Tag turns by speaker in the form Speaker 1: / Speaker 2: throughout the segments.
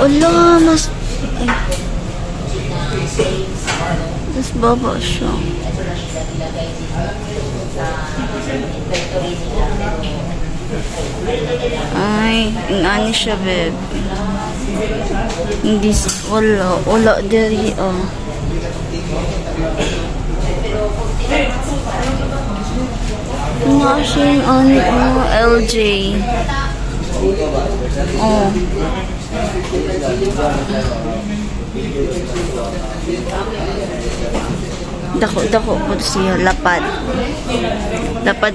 Speaker 1: Ala, mas... Mas baba siya. Ay, ingani siya, babe. Hindi, wala diri, oh. Nga siya yung LJ. Oh. Dako po siya, lapad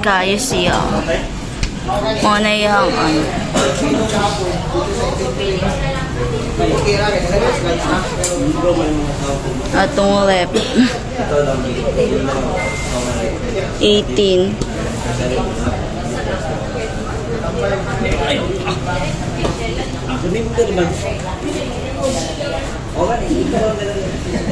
Speaker 1: kayo siya. Muna yung atong left 18.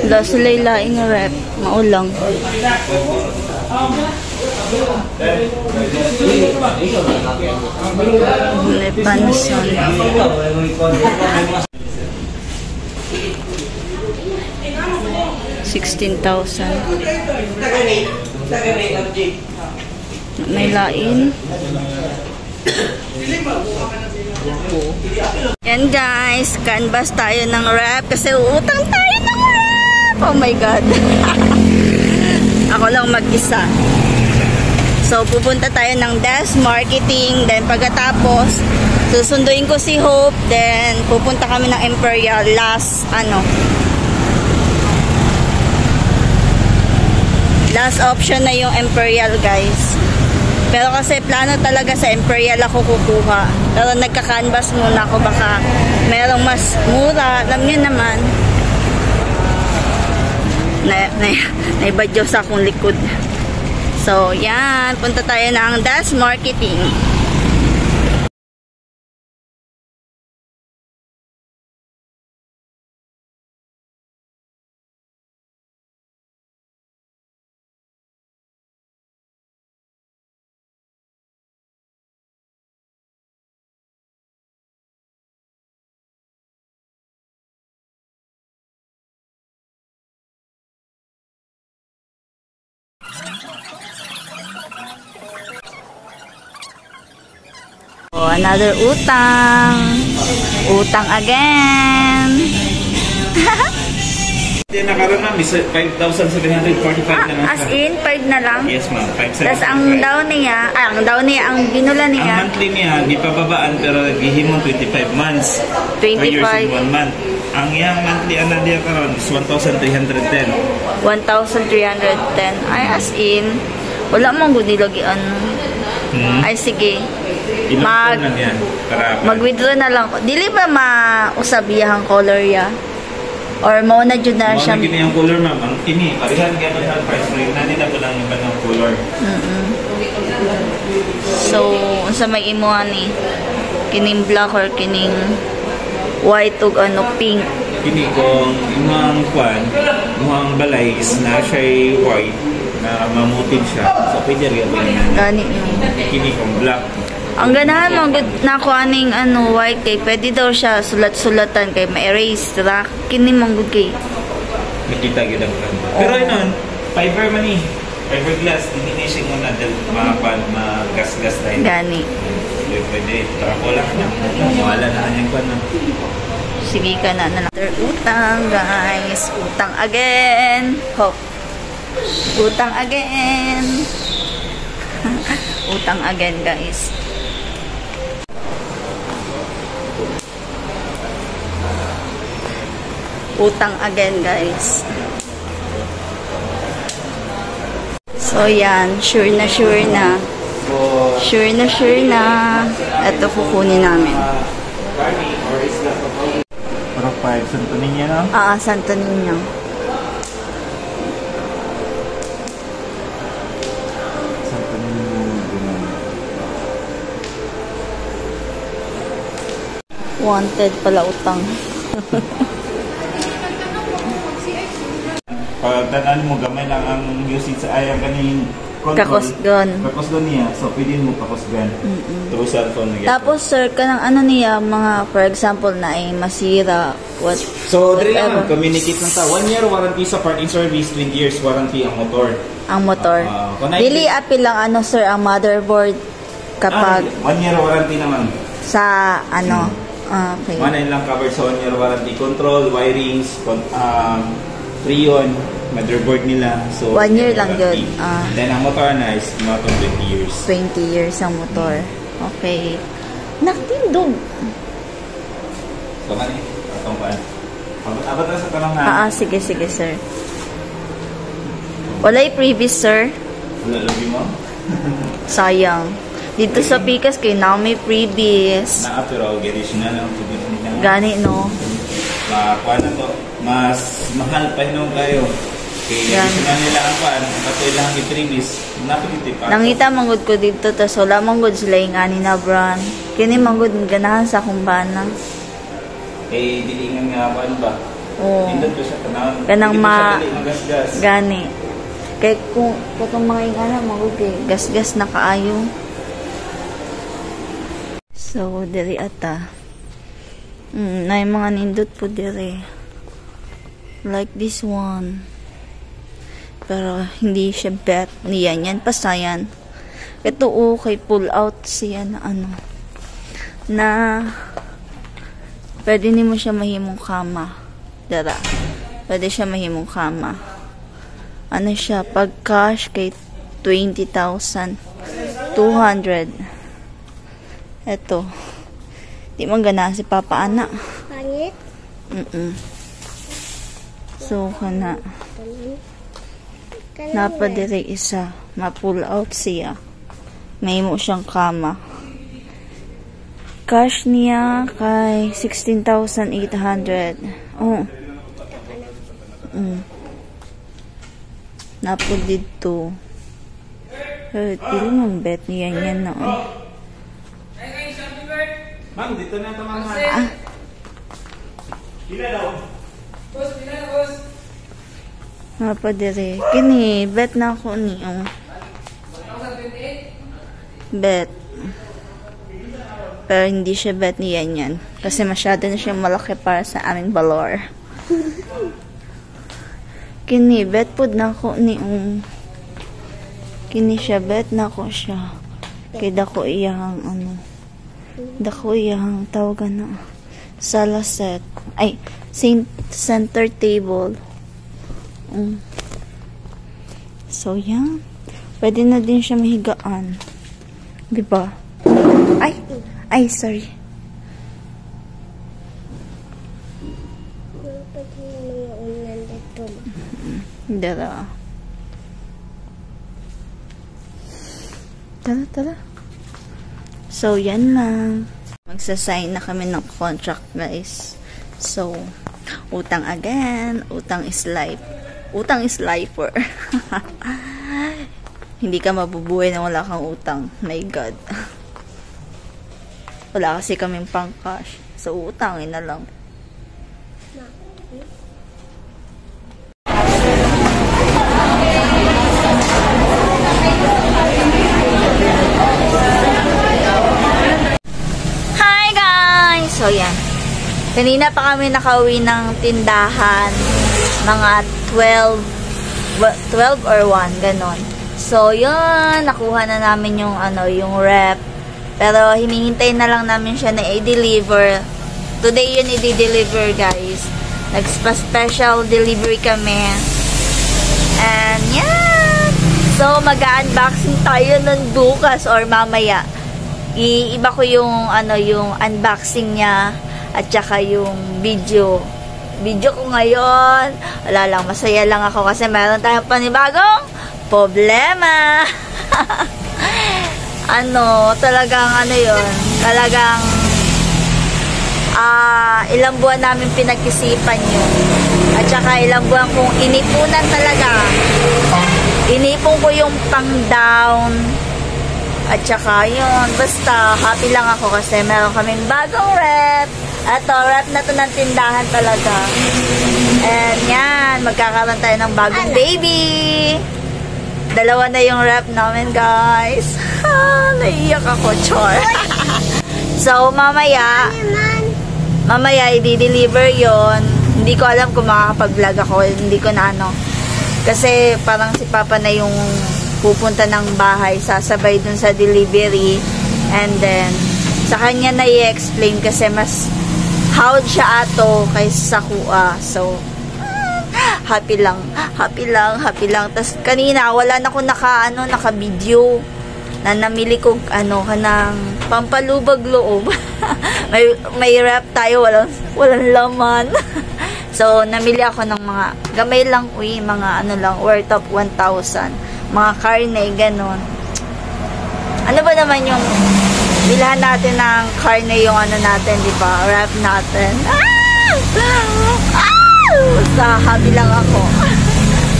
Speaker 1: Wala sila ilaing rep. Maulang. Lepanson. 16,000. May lain. Yan guys, canvas tayo ng rep kasi utang tayo ng rep. Oh my god. Ako lang mag-isa. So pupunta tayo ng desk marketing, then pagkatapos susunduin ko si Hope, then pupunta kami ng Imperial last option na yung Imperial guys. Pero kasi plano talaga sa Imperial ako kukuha. Pero nagka-canvas muna ako, baka merong mas mura. Alam niyo naman. Naibadyo sa akong likod. So, yan. Punta tayo ng desk marketing. Oh, another utang. Utang again.
Speaker 2: Hindi nakaroon na, 5,745 na lang.
Speaker 1: As in, 5 na lang?
Speaker 2: Yes ma'am, 5,745.
Speaker 1: Tapos ang down niya, ang binula niya.
Speaker 2: Ang monthly niya, di pa babaan, pero gihimong 25 months.
Speaker 1: 25?
Speaker 2: 4 years and 1 month. Ang iyang monthly niya karoon is 1,310.
Speaker 1: 1,310. Ay, as in, wala mong good nilagian. Ay, sige. Mag-withdraw na lang. Dili ba mausabiyahang color ya? Or mauna dyan na siya?
Speaker 2: Mauna gini ang color ma'am. Ang kini, parihan gano'n ang price rate. Nandito na po lang iba ng color.
Speaker 1: So, sa may imuhan ni kining black or kining white o pink?
Speaker 2: Kini kung imang kwan, imang balay is na siya white, na mamutin siya. So, pwede rin ako yun.
Speaker 1: Gani.
Speaker 2: Kini kung black.
Speaker 1: Ang ganahan mo na kuaning white kay pwede daw siya sulat-sulatan kay ma-erase ra kini mong good kay
Speaker 2: makita gyud ang kan. Pero inon fiber man ni fiberglass diminising mo na dal magas-gas dahil
Speaker 1: gani
Speaker 2: pwede tarakola na wala na anyang kwan na.
Speaker 1: Sige ka na utang guys, utang again. Hope utang again. Utang again guys. Utang again guys. So yan, sure na ito kukunin namin.
Speaker 2: Para 5 Santo Niño na?
Speaker 1: Santo Niño.
Speaker 2: Santo Niño.
Speaker 1: Wanted pala utang.
Speaker 2: Pag tanan mo gamay lang ang usage sa ayang kaning
Speaker 1: Kakusgon.
Speaker 2: Kakusgon niya. So, pwede mo kakusgon. Through cellphone na
Speaker 1: Tapos sir, kanang ano niya, mga for example na ay masira, what?
Speaker 2: So, dali lang, communicate lang ta. 1 year warranty sa part in service, 20 years warranty ang motor.
Speaker 1: Ang motor. Dili apil lang ano sir, ang motherboard kapag
Speaker 2: 1 year warranty naman.
Speaker 1: sa ano. Okay.
Speaker 2: 1 lang cover sa 1 year warranty. Control, wirings, freon, motherboard nila. So,
Speaker 1: 1 year lang yun.
Speaker 2: Then, ang motor na is mga 20 years.
Speaker 1: 20 years ang motor. Okay. Nakatindog.
Speaker 2: So, mani, atong paan. Abot na sa tanong ha.
Speaker 1: Sige, sir. Walay previous, sir.
Speaker 2: Wala lagi mo? Sayang.
Speaker 1: Dito sa Pikas, kay na may previous.
Speaker 2: Na, pero garage na lang.
Speaker 1: Gani, no?
Speaker 2: Kuha na to. Mas mahal pa hinong kayo. Kaya na nila ang kuhaan. Patoy lang ang previous. Napagiti pa.
Speaker 1: Nangita manggod ko dito, tas wala manggod sila yung ani na brand. Kini manggod ganahan sa kumbana.
Speaker 2: Dilingan nga ano ba?
Speaker 1: Oo.
Speaker 2: Pindot ko siya kanang.
Speaker 1: Kanang
Speaker 2: gas-gas.
Speaker 1: Gani. Kaya kung itong mga ingana, manggod kay gas-gas na kaayo. So, diri ata. Na yung mga nindot po diri. Like this one. Pero hindi siya bet niyan. Yan pasayan. Ito okay, pull out siya na ano. Na pwede ni mo siya mahimong kama. Dara. Pwede siya mahimong kama. Ano siya, pag cash kay 20,200. Ito. Di man gana si Papa Ana.
Speaker 3: Pangit?
Speaker 1: So, kana. Napadiri isa. Ma-pull out siya. May mo siyang kama. Cash niya kay 16,800. Oh. Napod dito. Pili mong bet niya yan na.
Speaker 2: Ma'am, dito na ito ma'am. Pila daw? Boss, pila na boss?
Speaker 1: Napadiri. Kini, bet na ako ni. Bet. Pero hindi siya bet niya yan. Kasi masyado na siya malaki para sa aming valor. Kini, bet po na ako ni. Kini siya, bet na ako siya. Kaya dako iyang ano. Dako iyang tawagan na. Sala set. Ay, center table. So, yan. Pwede na din siya mahigaan. Diba? Ay, sorry. Dara. Tara. So, yan lang. Magsasign na kami ng contract, guys. So, utang again. Utang is life. Utang is lifer. Hindi ka mabubuhay na wala kang utang. My God. Wala kasi kaming pang cash. So, utangin na lang. Hi guys! So, yan. Kanina pa kami nakauwi ng tindahan. Mga 12 or 1, ganon. So, yun. Nakuha na namin yung, yung rep. Pero, hinihintay na lang namin siya na i-deliver. Today yun i-deliver, guys. Nagpa-special delivery kami. And, yan. So, mag-unboxing tayo nun bukas or mamaya. Iiba ko yung, yung unboxing niya at saka yung video ko ngayon. Wala lang, masaya lang ako kasi meron tayong panibagong problema. Talagang talagang ilang buwan namin pinag-isipan yun. At saka ilang buwan kong inipunan talaga. Inipon ko yung pang-down. At saka yun, basta happy lang ako kasi meron kaming bagong rep. Ito, rep na to ng tindahan talaga. And yan, magkakaroon tayo ng bagong baby. Dalawa na yung wrap namin, guys. Naiiyak ako, chor. So, mamaya, i-deliver yon. Hindi ko alam kung makakapag-vlog ako. Hindi ko na ano. Kasi parang si Papa na yung pupunta ng bahay, sasabay dun sa delivery. And then, sa kanya na i-explain kasi mas hawd siya ato kaysa sa kuha. So, happy lang. Tapos kanina, wala na akong naka-video na namili ko, kanang pampalubag loob. may wrap tayo, walang laman. So, namili ako ng mga, gamay lang, mga worth of 1,000. Mga karne, ganon. Ano ba naman yung, bilhan natin ng karne yung natin, di ba? Wrap natin. Basta happy lang ako.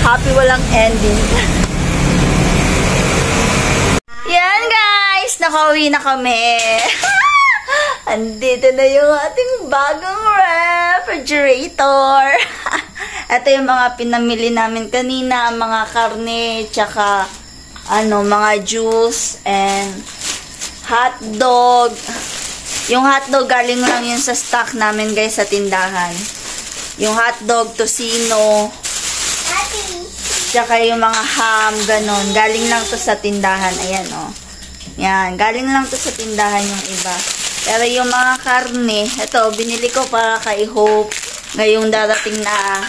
Speaker 1: Happy walang ending. Yan guys, nakauwi na kami. Andito na yung ating bagong refrigerator. Ito yung mga pinamili namin kanina, mga karne, tsaka mga juice and hotdog. Yung hotdog galing lang yun sa stock namin guys sa tindahan. Yung hotdog, tocino, tsaka yung mga ham, ganon. Galing lang to sa tindahan. Ayan, Yan, galing lang to sa tindahan yung iba. Pero yung mga karne, ito, binili ko para kay Hope ngayong darating na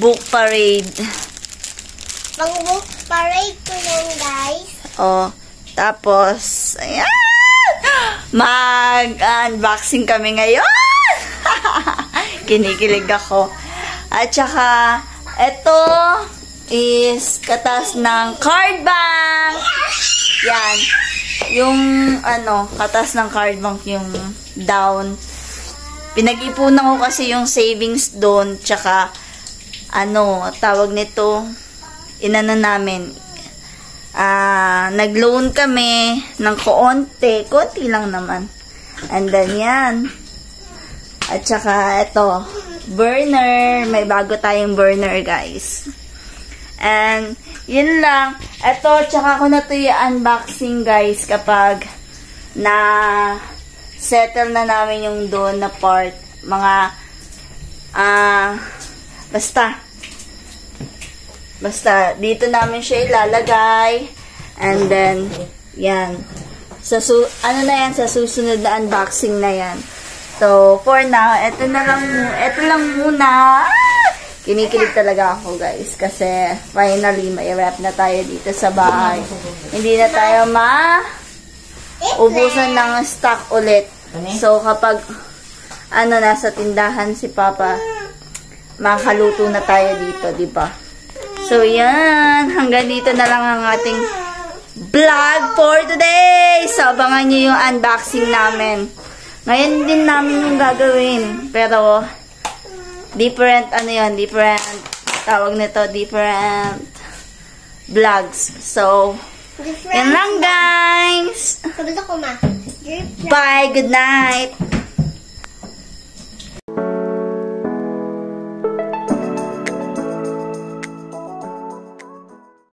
Speaker 1: book parade.
Speaker 3: Pang book parade ko yan, guys.
Speaker 1: Tapos, ayan! Mag-unboxing kami ngayon! Kinikilig ako. At saka, ito is katas ng card bank. Yan. Yung, katas ng card bank, yung down. Pinag-ipunan ko kasi yung savings doon. Tsaka, tawag nito, namin. Nag-loan kami ng konti lang naman. And then, yan. At saka, ito, burner. May bago tayong burner, guys. And, yun lang. Ito, tsaka ko na ito i-unboxing, guys, kapag settle na namin yung doon na part. Basta, dito namin siya ilalagay. And then, yan. Sa susunod na unboxing na yan. So, for now, ito lang muna. Kinikilig talaga ako, guys. Kasi, finally, may wrap na tayo dito sa bahay. Hindi na tayo ubusan ng stock ulit. So, kapag, nasa tindahan si Papa, makaluto na tayo dito, diba? So, yan. Hanggang dito na lang ang ating vlog for today. So, abangan nyo yung unboxing namin. Ngayon din namin yung gagawin. Pero, different vlogs. So, yan lang guys. Bye, good night.